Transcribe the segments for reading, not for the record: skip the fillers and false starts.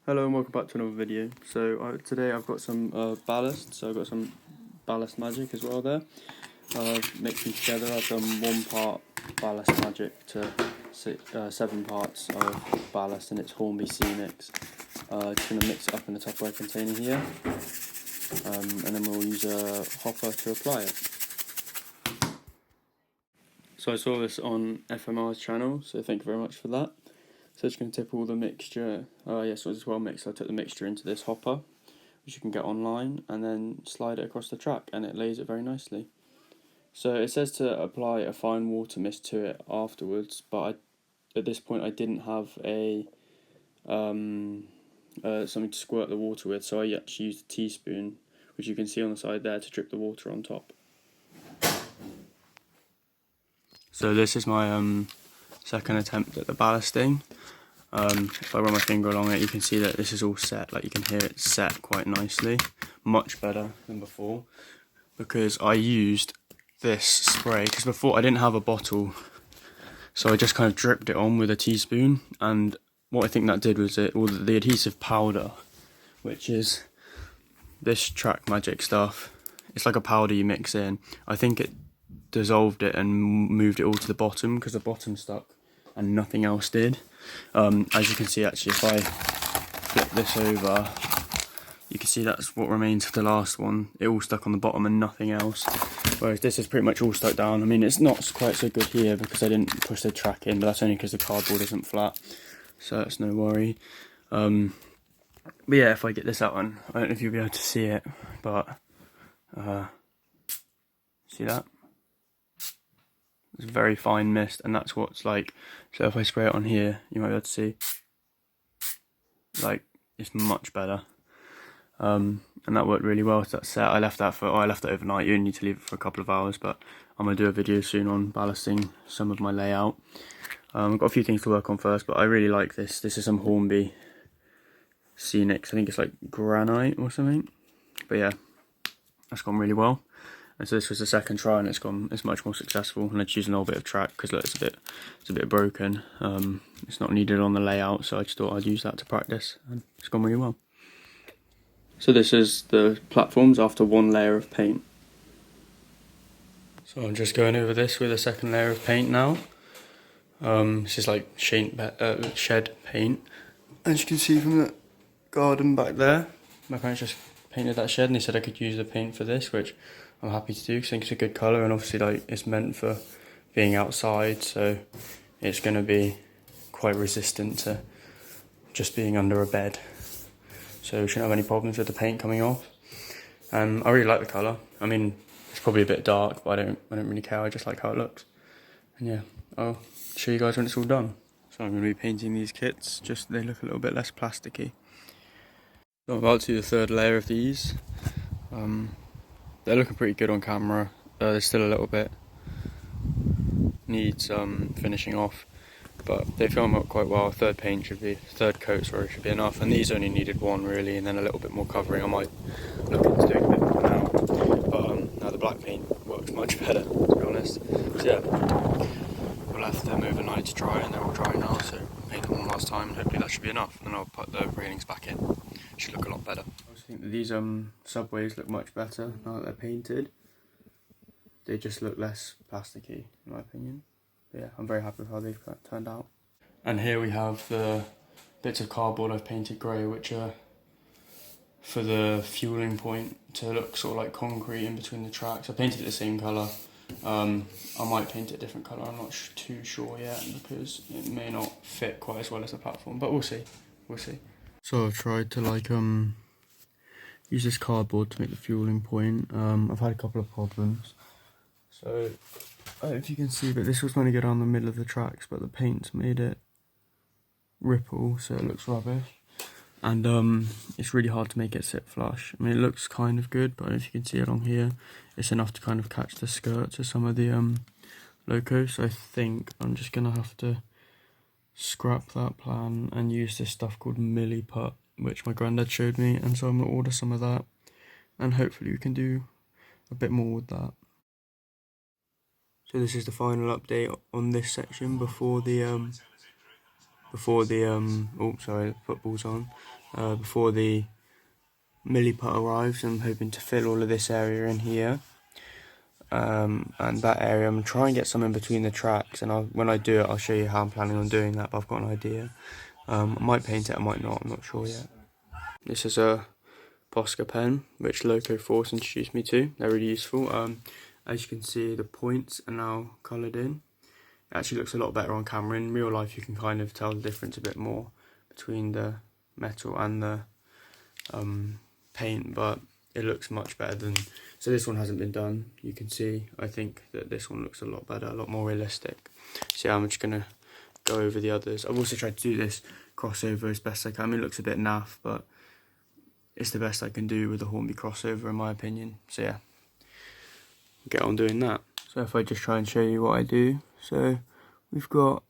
Hello and welcome back to another video. So today I've got some ballast, so I've got some ballast magic as well there. I've mixed them together. I've done 1 part ballast magic to 7 parts of ballast, and it's Hornby Sea Mix. Just going to mix it up in the Tupperware container here, and then we'll use a hopper to apply it. So I saw this on FMR's channel, so thank you very much for that. So just going to tip all the mixture, so it's well mixed. I took the mixture into this hopper, which you can get online, and then slide it across the track, and it lays it very nicely. So it says to apply a fine water mist to it afterwards, but at this point I didn't have a something to squirt the water with, so I actually used a teaspoon, which you can see on the side there, to drip the water on top. So this is my second attempt at the ballasting. If I run my finger along it, you can see that this is all set. Like, you can hear it set quite nicely, much better than before, because I used this spray. Because before I didn't have a bottle, so I just kind of dripped it on with a teaspoon. And what I think that did was the adhesive powder, which is this Track Magic stuff. It's like a powder you mix in. I think it dissolved it and moved it all to the bottom, because the bottom stuck and nothing else did. As you can see, actually, if I flip this over, you can see that's what remains of the last one. It all stuck on the bottom and nothing else, whereas this is pretty much all stuck down. I mean, it's not quite so good here because I didn't push the track in, but that's only because the cardboard isn't flat, so that's no worry. But yeah, if I get this out on, I don't know if you'll be able to see it, but see that? It's a very fine mist, and that's what's like. So if I spray it on here, you might be able to see, like, it's much better. And that worked really well. So that's set. I left it overnight. You only need to leave it for a couple of hours, but I'm gonna do a video soon on ballasting some of my layout. I've got a few things to work on first, but I really like this. This is some Hornby Sea Mix. I think it's like granite or something. But yeah, that's gone really well. And so this was the second try, and it's much more successful. And I just used an old bit of track because look, it's a bit broken. It's not needed on the layout, so I just thought I'd use that to practice, and it's gone really well. So this is the platforms after 1 layer of paint. So I'm just going over this with a second layer of paint now. This is like shed paint. As you can see from the garden back there, my parents just painted that shed, and they said I could use the paint for this, which I'm happy to do because I think it's a good colour, and obviously, like, it's meant for being outside, so it's going to be quite resistant to just being under a bed. So we shouldn't have any problems with the paint coming off. I really like the colour. I mean, it's probably a bit dark, but I don't really care. I just like how it looks. And yeah, I'll show you guys when it's all done. So I'm going to be painting these kits, just they look a little bit less plasticky. So I'm about to do the third layer of these. They're looking pretty good on camera. There's still a little bit needs finishing off, but they film up quite well. Third coat should be enough, and these only needed 1 really, and then a little bit more covering. I might look into doing a bit more now, but now the black paint works much better, to be honest. So yeah, we'll have them overnight to dry, and they're all dry now, so paint them one last time, and hopefully that should be enough. And then I'll put the railings back in. Should look a lot better. I also think that these subways look much better now that they're painted. They just look less plasticky, in my opinion. But yeah, I'm very happy with how they've turned out. And here we have the bits of cardboard I've painted grey, which are for the fueling point to look sort of like concrete in between the tracks. I painted it the same colour. I might paint it a different colour, I'm not too sure yet, because it may not fit quite as well as the platform, but we'll see. So I've tried to use this cardboard to make the fueling point. I've had a couple of problems. So I don't know if you can see, but this was going to go down the middle of the tracks, but the paint's made it ripple, so it looks rubbish. And it's really hard to make it sit flush. I mean, it looks kind of good, but if you can see along here, it's enough to kind of catch the skirts of some of the locos. So I think I'm just going to have to scrap that plan and use this stuff called Milliput, which my granddad showed me, and so I'm going to order some of that, and hopefully we can do a bit more with that. So this is the final update on this section before the oh sorry, the football's on. before the milliput arrives. I'm hoping to fill all of this area in here. And that area, I'm going to try and get some in between the tracks, and when I do it I'll show you how I'm planning on doing that, but I've got an idea. I might paint it, I might not, I'm not sure yet. This is a Posca pen which Loco Force introduced me to. They're really useful. As you can see, the points are now coloured in. It actually looks a lot better on camera. In real life you can kind of tell the difference a bit more between the metal and the paint, but it looks much better than... So this one hasn't been done, you can see. I think that this one looks a lot better, a lot more realistic. So yeah, I'm just going to go over the others. I've also tried to do this crossover as best I can. I mean, it looks a bit naff, but it's the best I can do with the Hornby crossover in my opinion. So yeah, get on doing that. So if I just try and show you what I do. So we've got,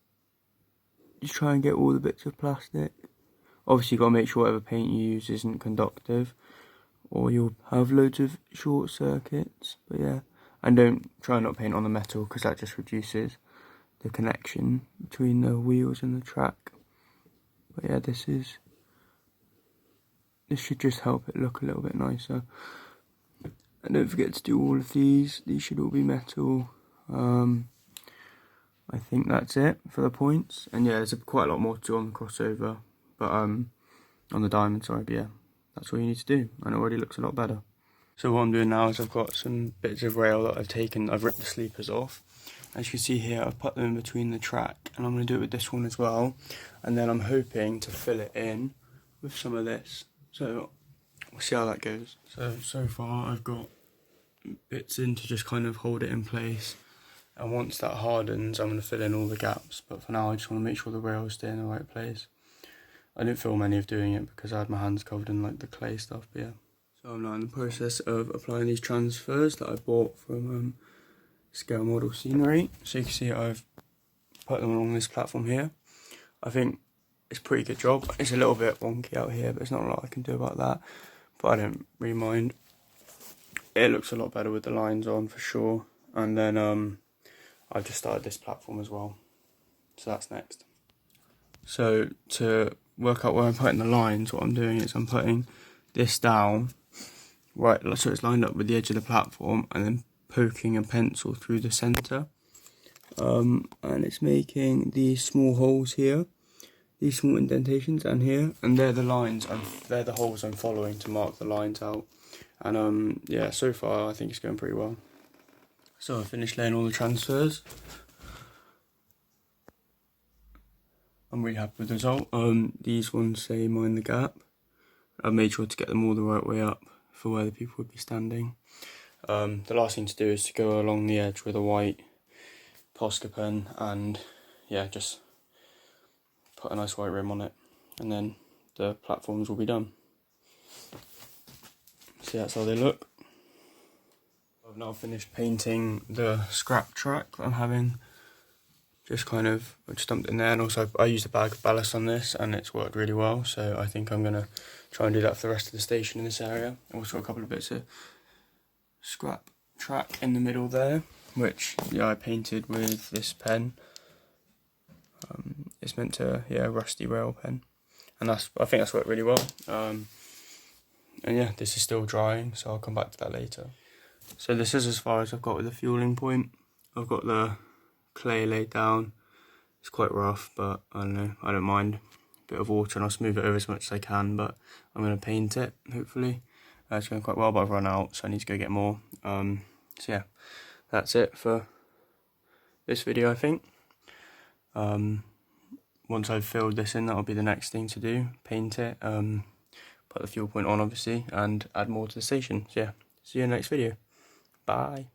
just try and get all the bits of plastic. Obviously you've got to make sure whatever paint you use isn't conductive, or you'll have loads of short circuits. But yeah, and don't try not paint on the metal because that just reduces the connection between the wheels and the track. But yeah, this should just help it look a little bit nicer. And don't forget to do all of these should all be metal. I think that's it for the points, and yeah, there's quite a lot more to do on the crossover, but on the diamond, sorry, but yeah, that's all you need to do, and it already looks a lot better. So what I'm doing now is I've got some bits of rail that I've ripped the sleepers off. As you can see here, I've put them in between the track, and I'm going to do it with this one as well, and then I'm hoping to fill it in with some of this, so we'll see how that goes. So far I've got bits in to just kind of hold it in place, and once that hardens I'm going to fill in all the gaps, but for now I just want to make sure the rails stay in the right place. I didn't film any of doing it because I had my hands covered in like the clay stuff, but yeah. So I'm now in the process of applying these transfers that I bought from Scale Model Scenery. So you can see I've put them along this platform here. I think it's a pretty good job. It's a little bit wonky out here, but there's not a lot I can do about that, but I don't really mind. It looks a lot better with the lines on for sure. And then I've just started this platform as well, so that's next. So to work out where I'm putting the lines, what I'm doing is I'm putting this down right so it's lined up with the edge of the platform, and then poking a pencil through the centre, and it's making these small holes here, these small indentations, and here, and they're the lines, they're the holes I'm following to mark the lines out. And yeah, so far I think it's going pretty well. So I finished laying all the transfers. I'm really happy with the result. These ones say mind the gap. I've made sure to get them all the right way up for where the people would be standing. The last thing to do is to go along the edge with a white Posca pen, and yeah, just put a nice white rim on it, and then the platforms will be done. See, that's how they look. I've now finished painting the scrap track that I'm having. Just kind of dumped in there, and also I used a bag of ballast on this and it's worked really well, so I think I'm going to try and do that for the rest of the station in this area. Also a couple of bits of scrap track in the middle there, which yeah, I painted with this pen. It's meant to, yeah, rusty rail pen, and I think that's worked really well. And yeah, this is still drying, so I'll come back to that later. So this is as far as I've got with the fueling point. I've got the clay laid down. It's quite rough, but I don't know, I don't mind. A bit of water and I'll smooth it over as much as I can, but I'm going to paint it, hopefully. It's going quite well, but I've run out, so I need to go get more. So yeah, that's it for this video, I think. Once I've filled this in, that'll be the next thing to do. Paint it, put the fuel point on obviously, and add more to the station. So yeah, see you in the next video. Bye.